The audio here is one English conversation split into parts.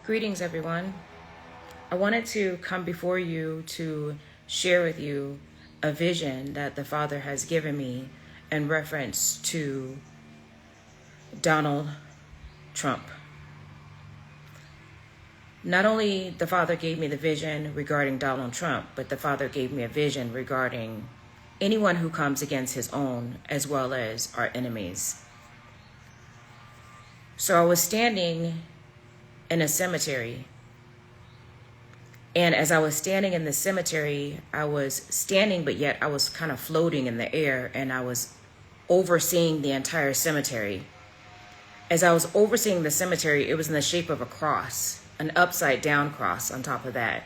Greetings, everyone. I wanted to come before you to share with you a vision that the Father has given me in reference to Donald Trump. Not only the Father gave me the vision regarding Donald Trump, but the Father gave me a vision regarding anyone who comes against his own, as well as our enemies. So I was standing in a cemetery. And as I was standing in the cemetery, I was standing, but yet I was kind of floating in the air, and I was overseeing the entire cemetery. As I was overseeing the cemetery, it was in the shape of a cross, an upside down cross on top of that.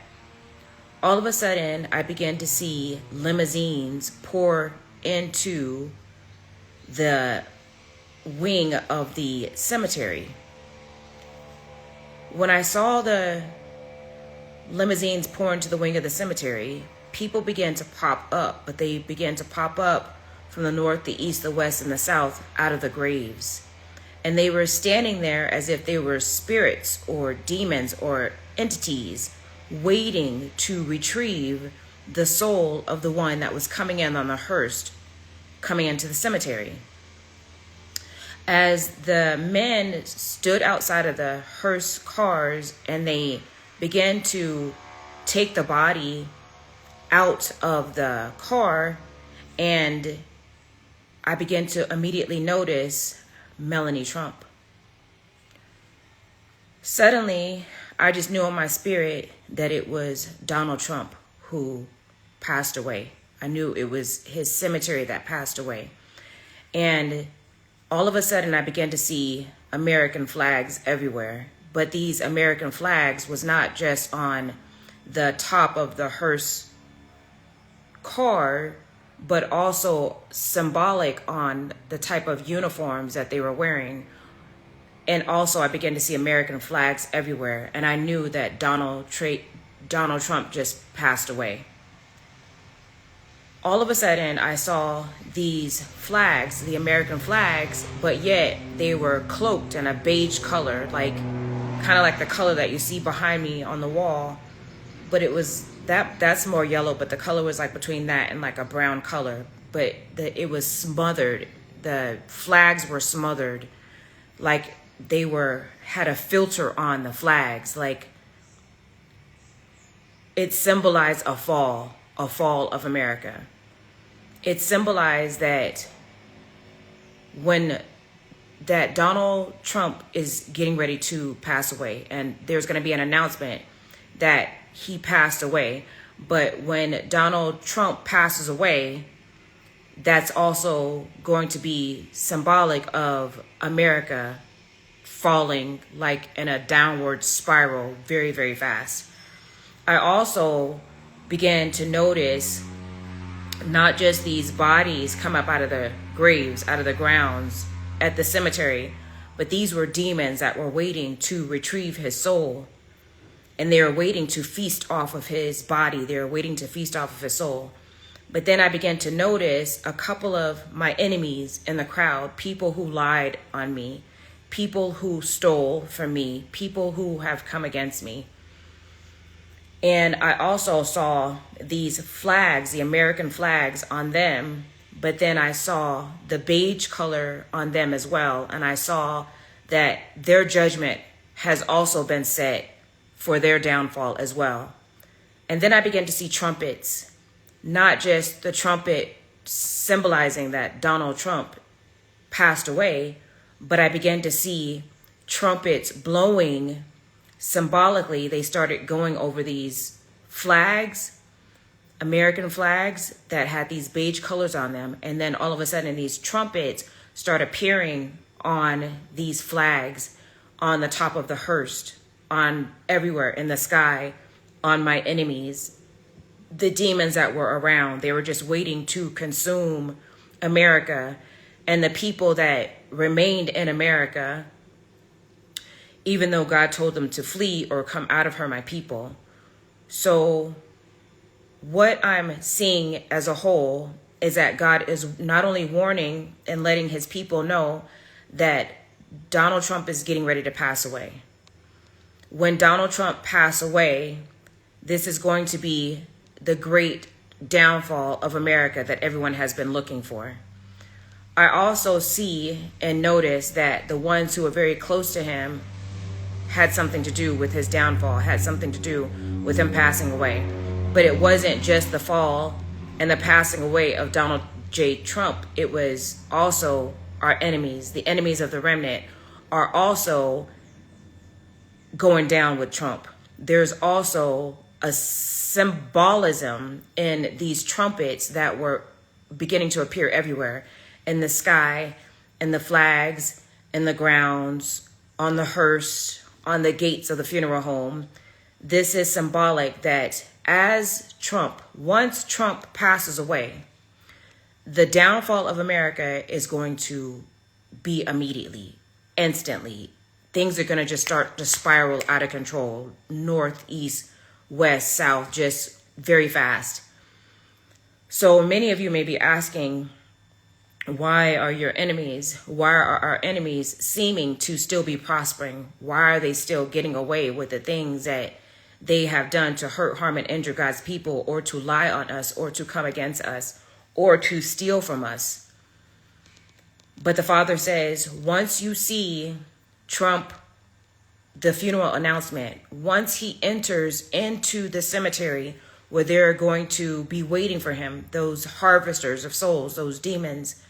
All of a sudden, I began to see limousines pour into the wing of the cemetery. When I saw the limousines pour into the wing of the cemetery, people began to pop up, but they began to pop up from the north, the east, the west, and the south out of the graves. And they were standing there as if they were spirits or demons or entities waiting to retrieve the soul of the one that was coming in on the hearse, coming into the cemetery. As the men stood outside of the hearse cars and they began to take the body out of the car, and I began to immediately notice Melanie Trump. Suddenly, I just knew in my spirit that it was Donald Trump who passed away. I knew it was his cemetery that passed away. And all of a sudden, I began to see American flags everywhere. But these American flags was not just on the top of the hearse car, but also symbolic on the type of uniforms that they were wearing. And also I began to see American flags everywhere. And I knew that Donald Trump just passed away. All of a sudden, I saw these flags, the American flags, but yet they were cloaked in a beige color, kind of like the color that you see behind me on the wall. But it was that's more yellow, but the color was like between that and like a brown color. But it was smothered. The flags were smothered, like they had a filter on the flags, like it symbolized a fall of America. It symbolized that that Donald Trump is getting ready to pass away, and there's going to be an announcement that he passed away. But when Donald Trump passes away, that's also going to be symbolic of America falling like in a downward spiral very, very fast. I also began to notice not just these bodies come up out of the graves, out of the grounds at the cemetery, but these were demons that were waiting to retrieve his soul. And they were waiting to feast off of his body. They were waiting to feast off of his soul. But then I began to notice a couple of my enemies in the crowd, people who lied on me, people who stole from me, people who have come against me. And I also saw these flags, the American flags on them, but then I saw the beige color on them as well. And I saw that their judgment has also been set for their downfall as well. And then I began to see trumpets, not just the trumpet symbolizing that Donald Trump passed away, but I began to see trumpets blowing. Symbolically, they started going over these flags, American flags that had these beige colors on them. And then all of a sudden, these trumpets start appearing on these flags, on the top of the hearse, on everywhere in the sky, on my enemies, the demons that were around. They were just waiting to consume America. And the people that remained in America, even though God told them to flee or come out of her, my people. So what I'm seeing as a whole is that God is not only warning and letting his people know that Donald Trump is getting ready to pass away, when Donald Trump passed away, this is going to be the great downfall of America that everyone has been looking for. I also see and notice that the ones who are very close to him had something to do with his downfall, had something to do with him passing away. But it wasn't just the fall and the passing away of Donald J. Trump. It was also our enemies. The enemies of the remnant are also going down with Trump. There's also a symbolism in these trumpets that were beginning to appear everywhere, in the sky, in the flags, in the grounds, on the hearse, on the gates of the funeral home. This is symbolic that once Trump passes away, the downfall of America is going to be immediately, instantly. Things are going to just start to spiral out of control, north, east, west, south, just very fast. So many of you may be asking, why are our enemies seeming to still be prospering? Why are they still getting away with the things that they have done to hurt, harm, and injure God's people, or to lie on us, or to come against us, or to steal from us? But the Father says, once you see Trump, the funeral announcement, once he enters into the cemetery where they're going to be waiting for him, those harvesters of souls, those demons,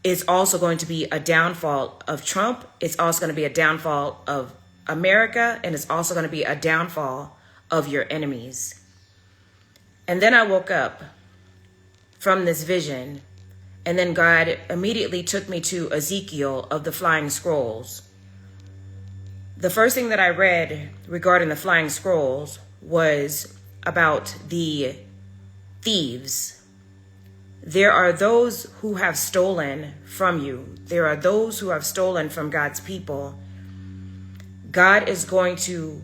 it's also going to be a downfall of Trump. It's also going to be a downfall of America, and it's also going to be a downfall of your enemies. And then I woke up from this vision, and then God immediately took me to Ezekiel of the flying scrolls. The first thing that I read regarding the flying scrolls was about the thieves. There are those who have stolen from you. There are those who have stolen from God's people. God is going to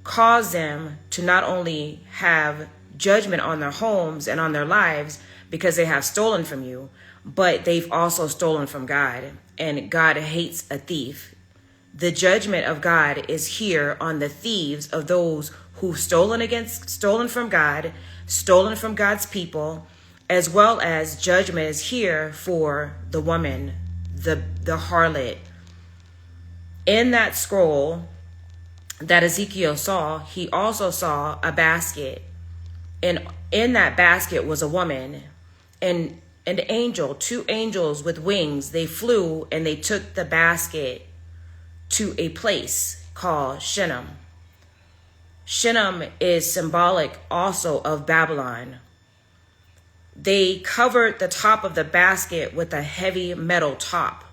cause them to not only have judgment on their homes and on their lives because they have stolen from you, but they've also stolen from God. And God hates a thief. The judgment of God is here on the thieves of those who've stolen from God, stolen from God's people, as well as judgment is here for the woman, the harlot. In that scroll that Ezekiel saw, he also saw a basket. And in that basket was a woman and an angel, two angels with wings. They flew and they took the basket to a place called Shinnim. Shinnim is symbolic also of Babylon. They covered the top of the basket with a heavy metal top,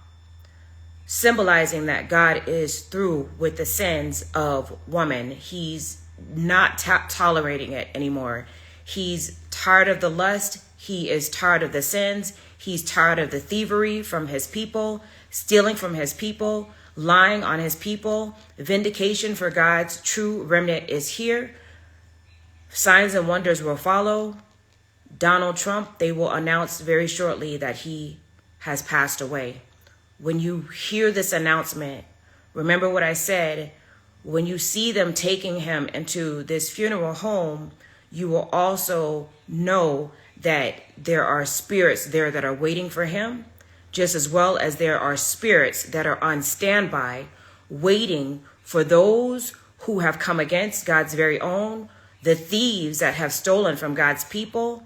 symbolizing that God is through with the sins of woman. He's not tolerating it anymore. He's tired of the lust. He is tired of the sins. He's tired of the thievery from his people, stealing from his people, lying on his people. Vindication for God's true remnant is here. Signs and wonders will follow. Donald Trump, they will announce very shortly that he has passed away. When you hear this announcement, remember what I said. When you see them taking him into this funeral home, you will also know that there are spirits there that are waiting for him, just as well as there are spirits that are on standby, waiting for those who have come against God's very own, the thieves that have stolen from God's people,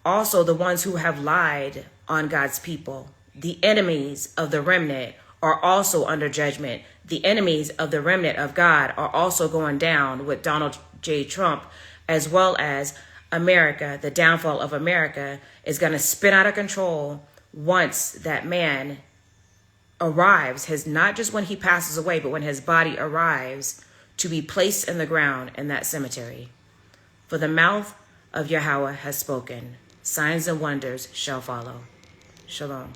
also the ones who have lied on God's people. The enemies of the remnant are also under judgment. The enemies of the remnant of God are also going down with Donald J. Trump, as well as America. The downfall of America is going to spin out of control once that man arrives, not just when he passes away, but when his body arrives to be placed in the ground in that cemetery. For the mouth of Yahweh has spoken. Signs and wonders shall follow. Shalom.